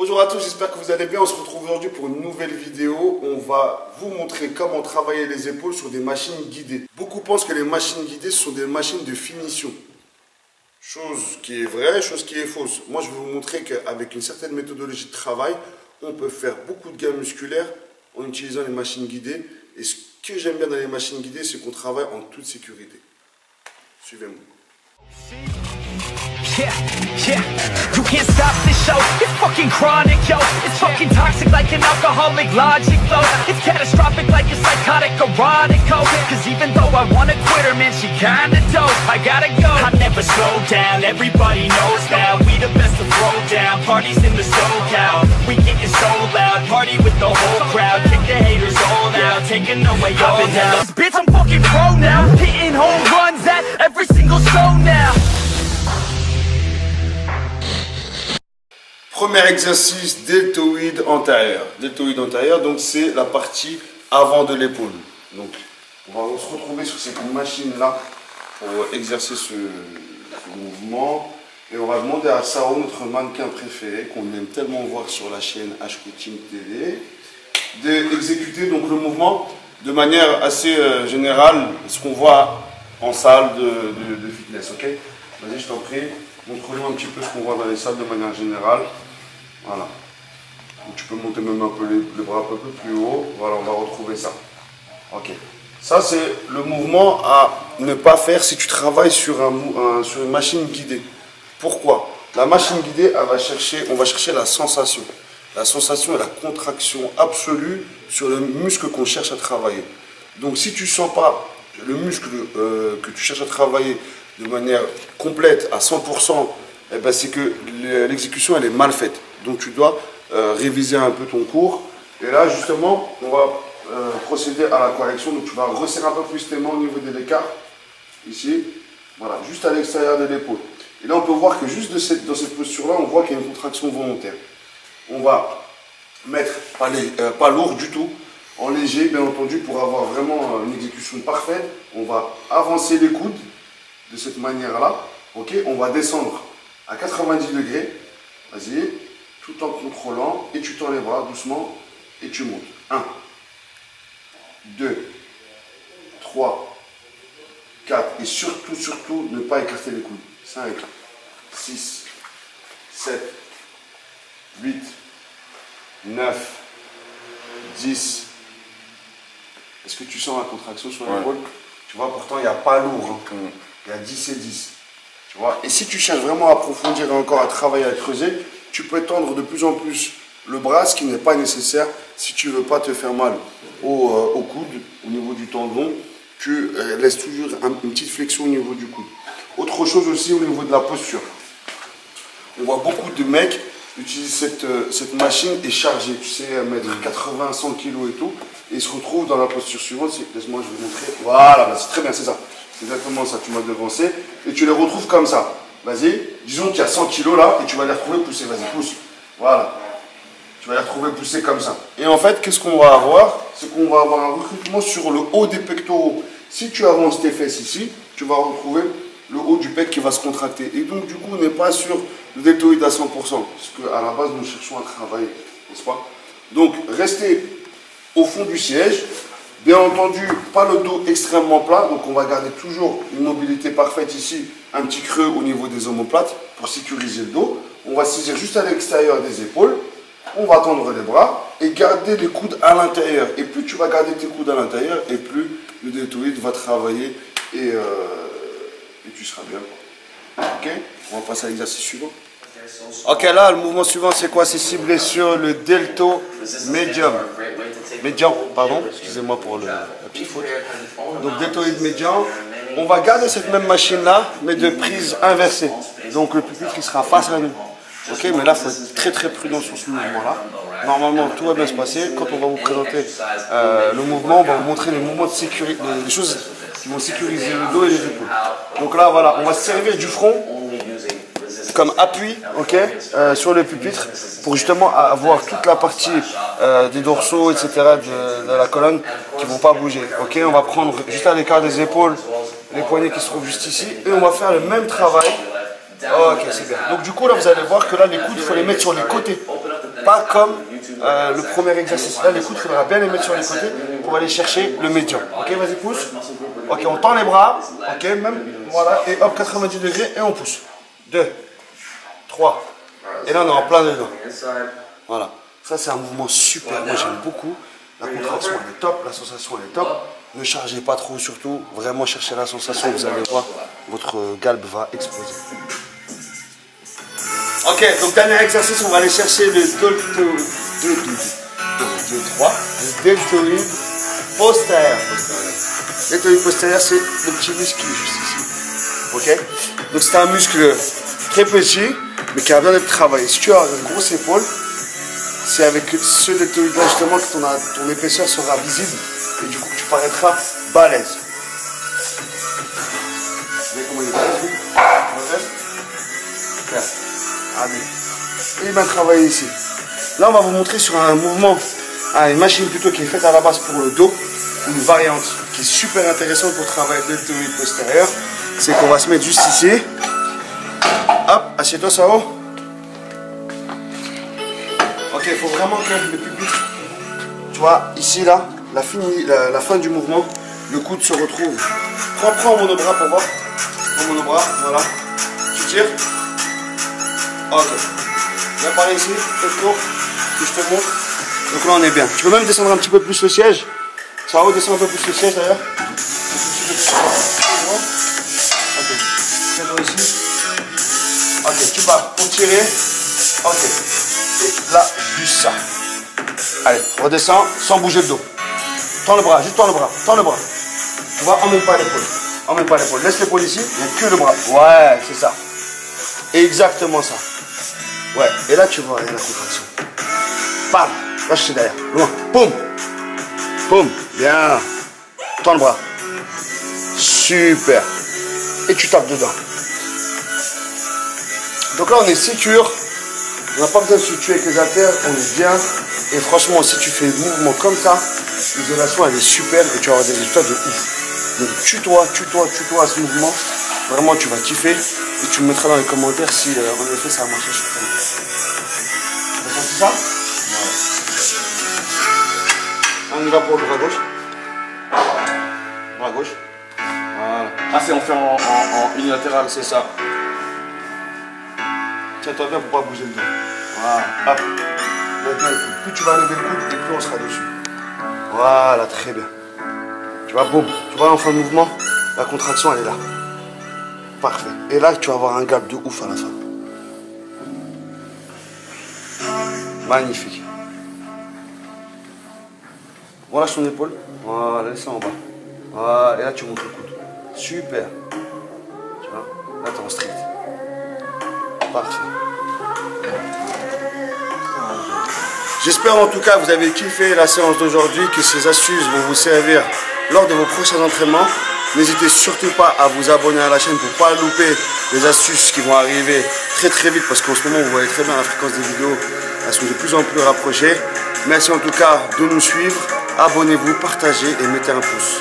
Bonjour à tous, j'espère que vous allez bien. On se retrouve aujourd'hui pour une nouvelle vidéo. On va vous montrer comment travailler les épaules sur des machines guidées. Beaucoup pensent que les machines guidées sont des machines de finition. Chose qui est vraie, chose qui est fausse. Moi, je vais vous montrer qu'avec une certaine méthodologie de travail, on peut faire beaucoup de gains musculaires en utilisant les machines guidées. Et ce que j'aime bien dans les machines guidées, c'est qu'on travaille en toute sécurité. Suivez-moi. Yeah, you can't stop this show, it's fucking chronic, yo. It's fucking toxic like an alcoholic logic flow. It's catastrophic like a psychotic erotic code. Cause even though I wanna quit her, man, she kinda dope. I gotta go, I never slow down, everybody knows now. We the best to throw down, parties in the SoCal. We getting so loud, party with the whole crowd. Kick the haters all out, taking away all now. Bitch, I'm fucking pro now, hitting home runs at every single show now. Premier exercice, deltoïde antérieur. Deltoïde antérieur, donc c'est la partie avant de l'épaule. Donc on va se retrouver sur cette machine-là pour exercer ce mouvement. Et on va demander à Sao, notre mannequin préféré, qu'on aime tellement voir sur la chaîne H-Coaching TV, d'exécuter donc le mouvement de manière assez générale, ce qu'on voit en salle de fitness. Ok, vas-y, je t'en prie. Montre-nous un petit peu ce qu'on voit dans les salles de manière générale. Voilà. Donc, tu peux monter même un peu les bras un peu plus haut. Voilà, on va retrouver ça. Ok. Ça, c'est le mouvement à ne pas faire si tu travailles sur une machine guidée. Pourquoi? La machine guidée, on va chercher la sensation. La sensation est la contraction absolue sur le muscle qu'on cherche à travailler. Donc, si tu ne sens pas le muscle que tu cherches à travailler de manière complète à 100%, eh ben c'est que l'exécution elle est mal faite. Donc tu dois réviser un peu ton cours. Et là justement, on va procéder à la correction. Donc tu vas resserrer un peu plus tes mains au niveau de l'écart. Ici, voilà, juste à l'extérieur de l'épaule. Et là on peut voir que juste dans cette posture-là, on voit qu'il y a une contraction volontaire. On va mettre pas lourd du tout, en léger bien entendu, pour avoir vraiment une exécution parfaite. On va avancer les coudes de cette manière-là, ok, on va descendre à 90 degrés, vas-y, tout en contrôlant, et tu tends les bras doucement, et tu montes. 1, 2, 3, 4, et surtout, ne pas écarter les coudes. 5, 6, 7, 8, 9, 10. Est-ce que tu sens la contraction sur l'épaule? Tu vois, pourtant, il n'y a pas lourd. Hein. Il y a 10 et 10. Tu vois. Et si tu cherches vraiment à approfondir et encore à travailler, à creuser, tu peux tendre de plus en plus le bras, ce qui n'est pas nécessaire si tu ne veux pas te faire mal au coude, au niveau du tendon. Tu laisses toujours une petite flexion au niveau du coude. Autre chose aussi au niveau de la posture. On voit beaucoup de mecs utiliser cette machine et charger, tu sais, mettre 80, 100 kg et tout, et ils se retrouvent dans la posture suivante. Laisse-moi, je vais vous montrer. Voilà, c'est très bien, c'est ça. C'est exactement ça, tu m'as devancé. Et tu les retrouves comme ça. Vas-y, disons qu'il y a 100 kg là, et tu vas les retrouver poussés. Vas-y, pousse. Voilà. Tu vas les retrouver poussés comme ça. Et en fait, qu'est-ce qu'on va avoir? C'est qu'on va avoir un recrutement sur le haut des pectoraux. Si tu avances tes fesses ici, tu vas retrouver le haut du pec qui va se contracter. Et donc, du coup, on n'est pas sur le deltoïde à 100%. Parce qu'à la base, nous cherchons à travailler, n'est-ce pas? Donc, restez au fond du siège. Bien entendu, pas le dos extrêmement plat, donc on va garder toujours une mobilité parfaite ici, un petit creux au niveau des omoplates pour sécuriser le dos. On va saisir juste à l'extérieur des épaules, on va tendre les bras et garder les coudes à l'intérieur. Et plus tu vas garder tes coudes à l'intérieur, et plus le deltoïde va travailler et tu seras bien. Ok, on va passer à l'exercice suivant. Ok, là, le mouvement suivant, c'est quoi? C'est ciblé sur le delto médium. Médian, pardon, excusez-moi pour la petite faute. Donc, deltoïde médian. On va garder cette même machine-là, mais de prise inversée. Donc, le pupitre, il sera face à nous. Ok, mais là, il faut être très très prudent sur ce mouvement-là. Normalement, tout va bien se passer. Quand on va vous présenter le mouvement, on va vous montrer les mouvements de sécurité, les choses qui vont sécuriser le dos et les épaules. Donc là, voilà, on va se servir du front comme appui, ok, sur le pupitre pour justement avoir toute la partie des dorsaux, etc., de la colonne qui ne vont pas bouger. Ok, on va prendre juste à l'écart des épaules les poignets qui se trouvent juste ici et on va faire le même travail. Ok, c'est bien. Donc du coup là vous allez voir que là les coudes il faut les mettre sur les côtés. pas comme le premier exercice. Là, les coudes, il faudra bien les mettre sur les côtés pour aller chercher le médian. Ok, vas-y, pousse. Ok, on tend les bras. Ok, même, voilà, et hop, 90 degrés, et on pousse. 2, 3. Et là, on est en plein dedans. Voilà. Ça, c'est un mouvement super. Moi, j'aime beaucoup. La contraction, elle est top. La sensation, elle est top. Ne chargez pas trop, surtout. Vraiment, cherchez la sensation. Vous allez voir, votre galbe va exploser. Ok, donc dernier exercice, on va aller chercher le deltoïde postérieur. Le deltoïde postérieur, c'est le petit muscle juste ici. Ok, donc c'est un muscle très petit, mais qui a besoin d'être travaillé. Si tu as une grosse épaule, c'est avec ce deltoïde-là justement que ton épaisseur sera visible et du coup tu paraîtras balèze. Vous voyez comment il est balèze? Super. Allez. Et il va travailler ici. Là, on va vous montrer sur un mouvement, une machine plutôt qui est faite à la base pour le dos, une variante qui est super intéressante pour travailler le deltoïde postérieur. C'est qu'on va se mettre juste ici. Hop, assieds-toi, Sao. Ok, il faut vraiment que le public, tu vois, ici, là, la fin du mouvement, le coude se retrouve. Prends mon bras pour voir. Prends mon bras, voilà. Tu tires. Ok. Viens par ici, fais le tour, que je te montre. Donc là on est bien. Tu peux même descendre un petit peu plus le siège. Ça va redescendre un peu plus le siège d'ailleurs. Ok. Tiens-toi ici. Ok, tu pars pour tirer. Ok. Et là, juste ça. Allez, redescends sans bouger le dos. Tends le bras, juste tends le bras. Tends le bras. Tu vois, emmène pas l'épaule. Emmène pas l'épaule. Laisse l'épaule ici, il n'y a que le bras. Ouais, c'est ça. Exactement ça. Ouais, et là tu vois, il y a la contraction. Bam, lâche derrière, loin, boum, boum, bien. Tends le bras. Super. Et tu tapes dedans. Donc là on est sécure. On n'a pas besoin de se tuer avec les haltères, on est bien. Et franchement, si tu fais le mouvement comme ça, l'isolation elle est super et tu vas avoir des résultats de ouf. Donc tue-toi à ce mouvement. Vraiment tu vas kiffer. Et tu me mettras dans les commentaires si en effet ça a marché sur toi. Tu as senti ça? Ouais. On y va pour le bras gauche. Bras gauche. Voilà. Ah, c'est on fait en unilatéral, c'est ça. Tiens-toi bien pour pas bouger le dos. Voilà. Hop. Maintenant, plus tu vas lever le coude et plus on sera dessus. Voilà, très bien. Tu vois, boum. Tu vois en fin de mouvement, la contraction elle est là. Parfait. Et là, tu vas avoir un gap de ouf à la fin. Magnifique. Relâche ton épaule. Voilà, laisse ça en bas. Voilà, et là, tu montes le coude. Super. Tu vois, là, tu es en strict. Parfait. J'espère en tout cas que vous avez kiffé la séance d'aujourd'hui, que ces astuces vont vous servir lors de vos prochains entraînements. N'hésitez surtout pas à vous abonner à la chaîne pour ne pas louper les astuces qui vont arriver très vite, parce qu'en ce moment vous voyez très bien la fréquence des vidéos, elles sont de plus en plus rapprochées. Merci en tout cas de nous suivre, abonnez-vous, partagez et mettez un pouce.